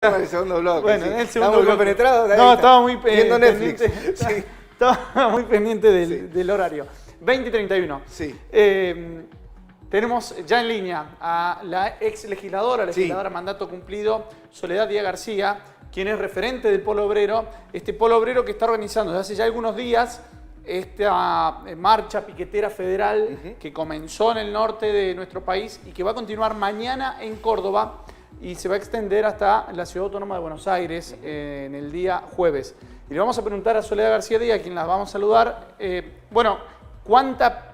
En el segundo bloque. Bueno, sí. en el segundo Estamos bloque. compenetrados. No, estaba muy viendo Netflix. pendiente, Sí. estaba muy pendiente Sí. del horario. 20:31. Sí. Tenemos ya en línea a la ex legisladora, Sí. mandato cumplido, Soledad Díaz García, quien es referente del Polo Obrero. Este Polo Obrero que está organizando desde hace ya algunos días esta marcha piquetera federal que comenzó en el norte de nuestro país y que va a continuar mañana en Córdoba y se va a extender hasta la Ciudad Autónoma de Buenos Aires en el día jueves. Y le vamos a preguntar a Soledad García Díaz, a quien la vamos a saludar, ¿cuánta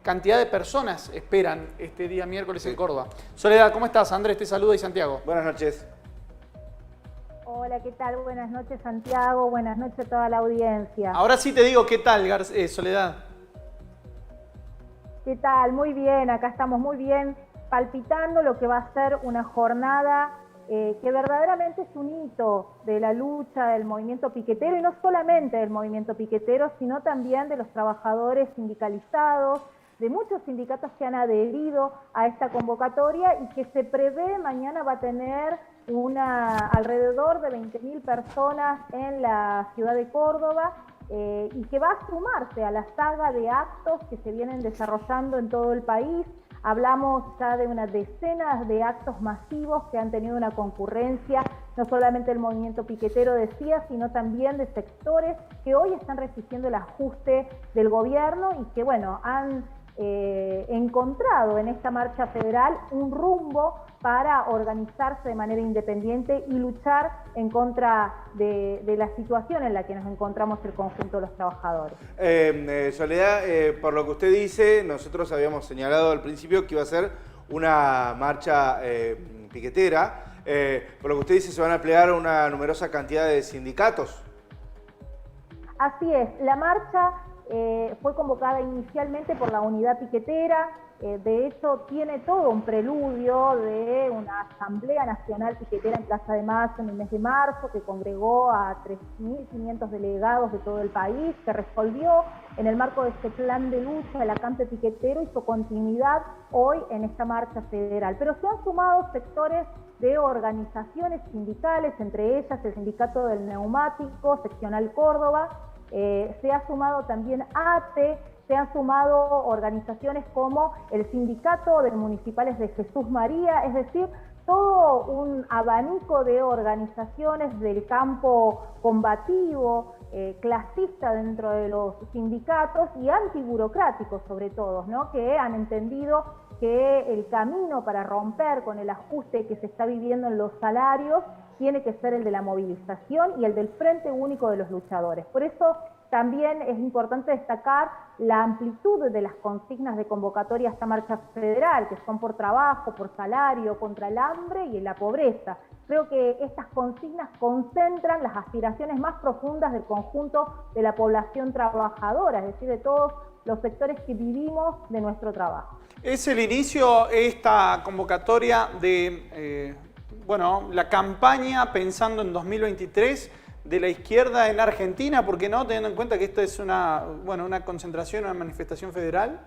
cantidad de personas esperan este día miércoles en Córdoba? Soledad, ¿cómo estás? Andrés te saluda y Santiago. Buenas noches. Hola, ¿qué tal? Buenas noches, Santiago. Buenas noches a toda la audiencia. Ahora sí te digo, ¿qué tal, Soledad? ¿Qué tal? Muy bien, acá estamos muy bien, palpitando lo que va a ser una jornada que verdaderamente es un hito de la lucha del movimiento piquetero, y no solamente del movimiento piquetero, sino también de los trabajadores sindicalizados, de muchos sindicatos que han adherido a esta convocatoria y que se prevé mañana va a tener alrededor de 20.000 personas en la ciudad de Córdoba, y que va a sumarse a la saga de actos que se vienen desarrollando en todo el país. Hablamos ya de unas decenas de actos masivos que han tenido una concurrencia, no solamente del movimiento piquetero, decía, sino también de sectores que hoy están resistiendo el ajuste del gobierno y que, bueno, han encontrado en esta marcha federal un rumbo para organizarse de manera independiente y luchar en contra de la situación en la que nos encontramos el conjunto de los trabajadores. Soledad, por lo que usted dice, nosotros habíamos señalado al principio que iba a ser una marcha piquetera. Por lo que usted dice, se van a plegar una numerosa cantidad de sindicatos. Así es, la marcha fue convocada inicialmente por la unidad piquetera. De hecho, tiene todo un preludio de una Asamblea Nacional Piquetera en Plaza de Mayo en el mes de marzo, que congregó a 3.500 delegados de todo el país, que resolvió en el marco de este plan de lucha el acampe piquetero y su continuidad hoy en esta marcha federal. Pero se han sumado sectores de organizaciones sindicales, entre ellas el Sindicato del Neumático, Seccional Córdoba. Se ha sumado también ATE, se han sumado organizaciones como el Sindicato de Municipales de Jesús María, es decir, todo un abanico de organizaciones del campo combativo, clasista dentro de los sindicatos y antiburocráticos sobre todo, ¿no? Que han entendido que el camino para romper con el ajuste que se está viviendo en los salarios tiene que ser el de la movilización y el del Frente Único de los Luchadores. Por eso también es importante destacar la amplitud de las consignas de convocatoria a esta marcha federal, que son por trabajo, por salario, contra el hambre y la pobreza. Creo que estas consignas concentran las aspiraciones más profundas del conjunto de la población trabajadora, es decir, de todos los sectores que vivimos de nuestro trabajo. Es el inicio, esta convocatoria de la campaña pensando en 2023 de la izquierda en Argentina, ¿por qué no? Teniendo en cuenta que esto es una concentración, una manifestación federal.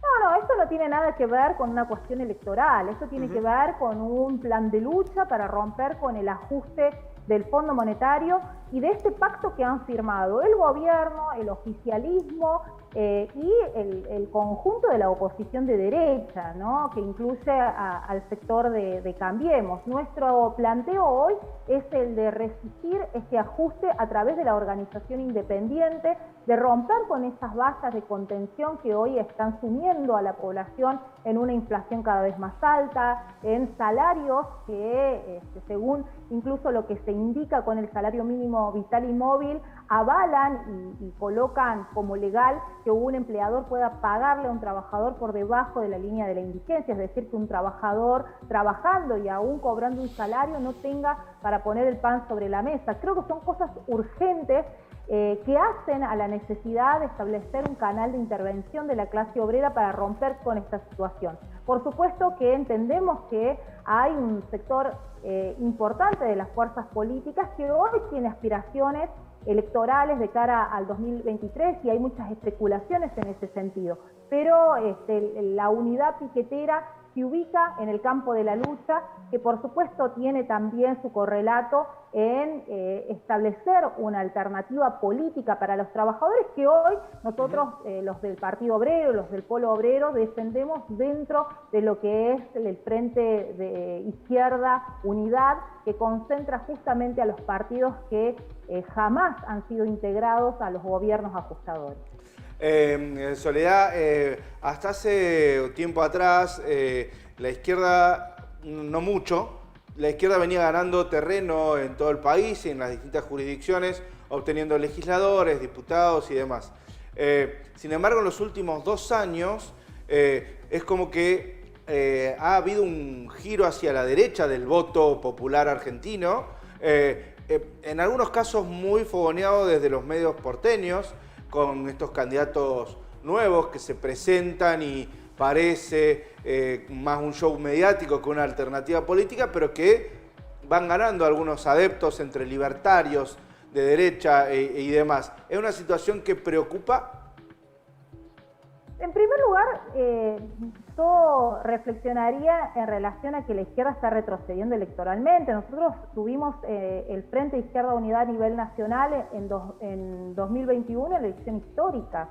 No, esto no tiene nada que ver con una cuestión electoral, esto tiene que ver con un plan de lucha para romper con el ajuste del Fondo Monetario y de este pacto que han firmado el gobierno, el oficialismo y el conjunto de la oposición de derecha, ¿no? Que incluye al sector de Cambiemos. Nuestro planteo hoy es el de resistir este ajuste a través de la organización independiente, de romper con esas vallas de contención que hoy están sumiendo a la población en una inflación cada vez más alta, en salarios que, según incluso lo que se indica con el salario mínimo vital y móvil, avalan y colocan como legal que un empleador pueda pagarle a un trabajador por debajo de la línea de la indigencia, es decir, que un trabajador trabajando y aún cobrando un salario no tenga para poner el pan sobre la mesa. Creo que son cosas urgentes que hacen a la necesidad de establecer un canal de intervención de la clase obrera para romper con esta situación. Por supuesto que entendemos que hay un sector importante de las fuerzas políticas que hoy tiene aspiraciones electorales de cara al 2023 y hay muchas especulaciones en ese sentido. Pero la unidad piquetera se ubica en el campo de la lucha, que por supuesto tiene también su correlato en establecer una alternativa política para los trabajadores que hoy nosotros, los del Partido Obrero, los del Polo Obrero, defendemos dentro de lo que es el Frente de Izquierda Unidad, que concentra justamente a los partidos que jamás han sido integrados a los gobiernos ajustadores. Soledad, hasta hace tiempo atrás, la izquierda, no mucho, la izquierda venía ganando terreno en todo el país, en las distintas jurisdicciones, obteniendo legisladores, diputados y demás. Sin embargo, en los últimos 2 años, es como que ha habido un giro hacia la derecha del voto popular argentino, en algunos casos muy fogoneado desde los medios porteños, con estos candidatos nuevos que se presentan y parece más un show mediático que una alternativa política, pero que van ganando algunos adeptos entre libertarios de derecha y demás. ¿Es una situación que preocupa? En primer lugar, yo reflexionaría en relación a que la izquierda está retrocediendo electoralmente. Nosotros tuvimos el Frente Izquierda Unidad a nivel nacional en 2021, elección histórica.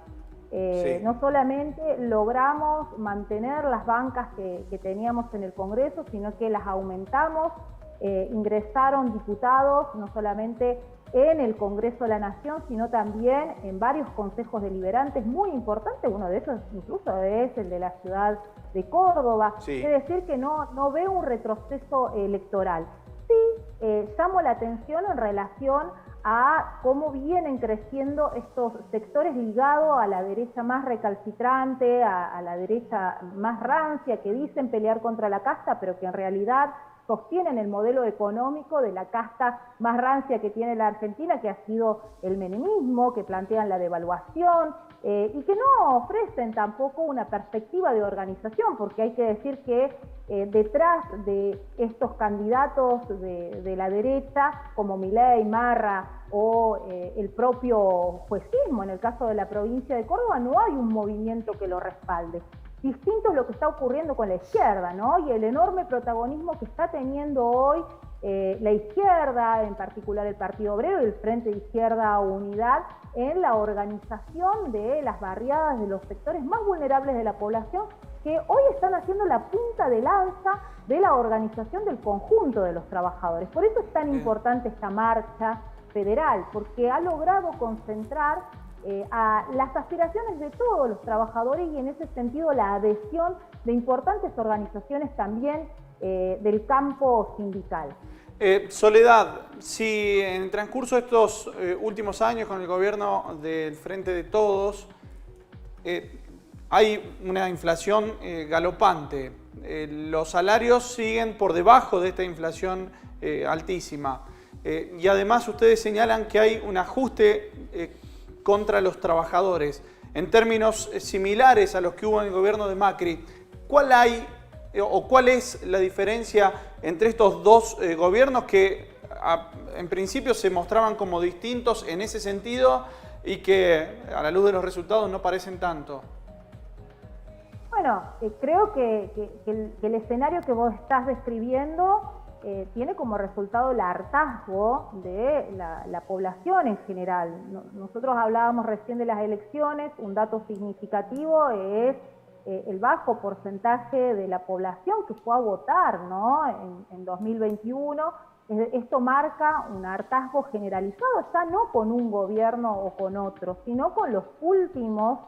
Sí. No solamente logramos mantener las bancas que teníamos en el Congreso, sino que las aumentamos, ingresaron diputados, no solamente en el Congreso de la Nación, sino también en varios consejos deliberantes muy importantes, uno de ellos incluso es el de la ciudad de Córdoba. Sí. Es decir, que no veo un retroceso electoral. Sí, llamo la atención en relación a cómo vienen creciendo estos sectores ligados a la derecha más recalcitrante, a la derecha más rancia, que dicen pelear contra la casta, pero que en realidad sostienen el modelo económico de la casta más rancia que tiene la Argentina, que ha sido el menemismo, que plantean la devaluación y que no ofrecen tampoco una perspectiva de organización, porque hay que decir que detrás de estos candidatos de la derecha, como Milei, Marra o el propio juecismo, en el caso de la provincia de Córdoba, no hay un movimiento que lo respalde. Distinto es lo que está ocurriendo con la izquierda, ¿no? Y el enorme protagonismo que está teniendo hoy la izquierda, en particular el Partido Obrero y el Frente de Izquierda Unidad, en la organización de las barriadas de los sectores más vulnerables de la población, que hoy están haciendo la punta de lanza de la organización del conjunto de los trabajadores. Por eso es tan importante esta marcha federal, porque ha logrado concentrar a las aspiraciones de todos los trabajadores y en ese sentido la adhesión de importantes organizaciones también del campo sindical. Soledad, si en el transcurso de estos últimos años con el gobierno del Frente de Todos hay una inflación galopante, los salarios siguen por debajo de esta inflación altísima y además ustedes señalan que hay un ajuste contra los trabajadores. En términos similares a los que hubo en el gobierno de Macri, ¿cuál es la diferencia entre estos dos gobiernos que en principio se mostraban como distintos en ese sentido y que a la luz de los resultados no parecen tanto? Bueno, creo que el escenario que vos estás describiendo tiene como resultado el hartazgo de la población en general. Nosotros hablábamos recién de las elecciones, un dato significativo es el bajo porcentaje de la población que fue a votar, ¿no? en 2021. Esto marca un hartazgo generalizado, ya no con un gobierno o con otro, sino con los últimos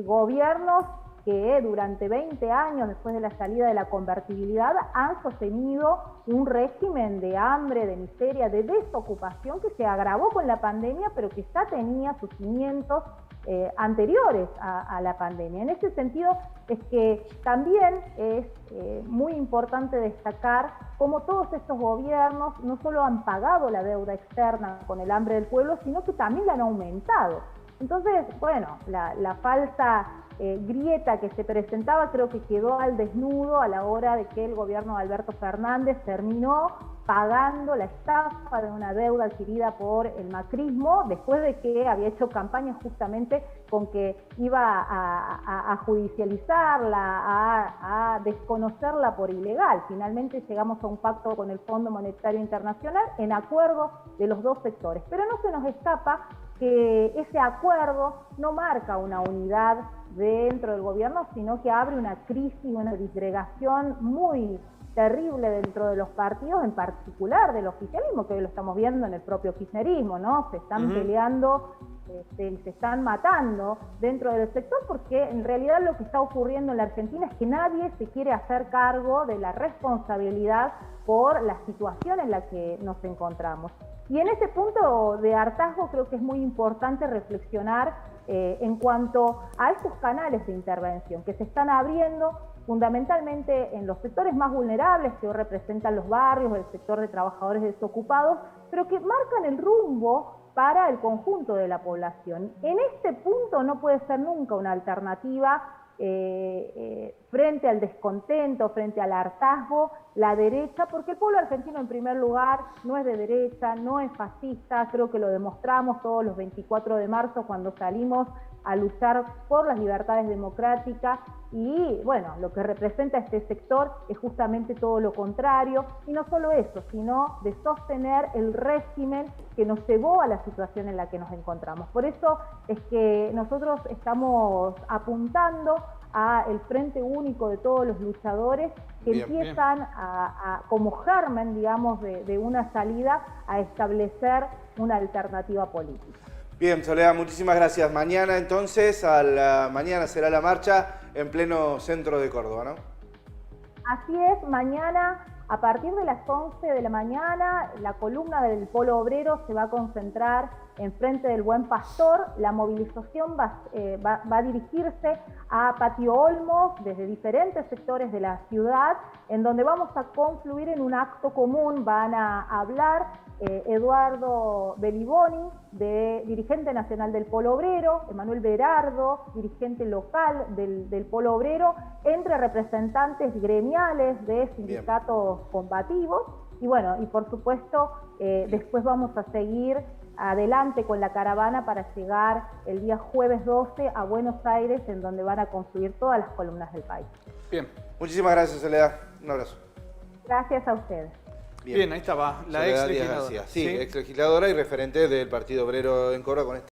gobiernos que durante 20 años después de la salida de la convertibilidad han sostenido un régimen de hambre, de miseria, de desocupación que se agravó con la pandemia, pero que ya tenía sus cimientos anteriores a la pandemia. En ese sentido es que también es muy importante destacar cómo todos estos gobiernos no solo han pagado la deuda externa con el hambre del pueblo, sino que también la han aumentado. Entonces, bueno, la falsa grieta que se presentaba creo que quedó al desnudo a la hora de que el gobierno de Alberto Fernández terminó pagando la estafa de una deuda adquirida por el macrismo, después de que había hecho campaña justamente con que iba a judicializarla, a desconocerla por ilegal. Finalmente llegamos a un pacto con el Fondo Monetario Internacional en acuerdo de los dos sectores. Pero no se nos escapa que ese acuerdo no marca una unidad dentro del gobierno, sino que abre una crisis, una disgregación muy terrible dentro de los partidos, en particular del oficialismo, que hoy lo estamos viendo en el propio kirchnerismo, ¿no? Se están peleando, se están matando dentro del sector, porque en realidad lo que está ocurriendo en la Argentina es que nadie se quiere hacer cargo de la responsabilidad por la situación en la que nos encontramos. Y en ese punto de hartazgo creo que es muy importante reflexionar en cuanto a estos canales de intervención que se están abriendo fundamentalmente en los sectores más vulnerables que hoy representan los barrios, el sector de trabajadores desocupados, pero que marcan el rumbo para el conjunto de la población. En este punto no puede ser nunca una alternativa frente al descontento, frente al hartazgo, la derecha, porque el pueblo argentino en primer lugar no es de derecha, no es fascista, creo que lo demostramos todos los 24 de marzo cuando salimos a luchar por las libertades democráticas y bueno, lo que representa este sector es justamente todo lo contrario y no solo eso, sino de sostener el régimen que nos llevó a la situación en la que nos encontramos. Por eso es que nosotros estamos apuntando a el frente único de todos los luchadores que empiezan a como germen, digamos, de una salida a establecer una alternativa política. Bien, Soledad, muchísimas gracias. Mañana entonces, mañana será la marcha en pleno centro de Córdoba, ¿no? Así es, mañana a partir de las 11 de la mañana la columna del Polo Obrero se va a concentrar enfrente del Buen Pastor. La movilización va a dirigirse a Patio Olmos desde diferentes sectores de la ciudad, en donde vamos a confluir en un acto común. Van a hablar Eduardo Beliboni, dirigente nacional del Polo Obrero, Emanuel Berardo, dirigente local del Polo Obrero, entre representantes gremiales de sindicatos combativos. Y bueno, y por supuesto, después vamos a seguir adelante con la caravana para llegar el día jueves 12 a Buenos Aires, en donde van a confluir todas las columnas del país. Bien, muchísimas gracias, Soledad. Un abrazo. Gracias a ustedes. Bien, ahí estaba, la Soledad ex Díaz legisladora. García. Sí, ex legisladora y referente del Partido Obrero en Córdoba con este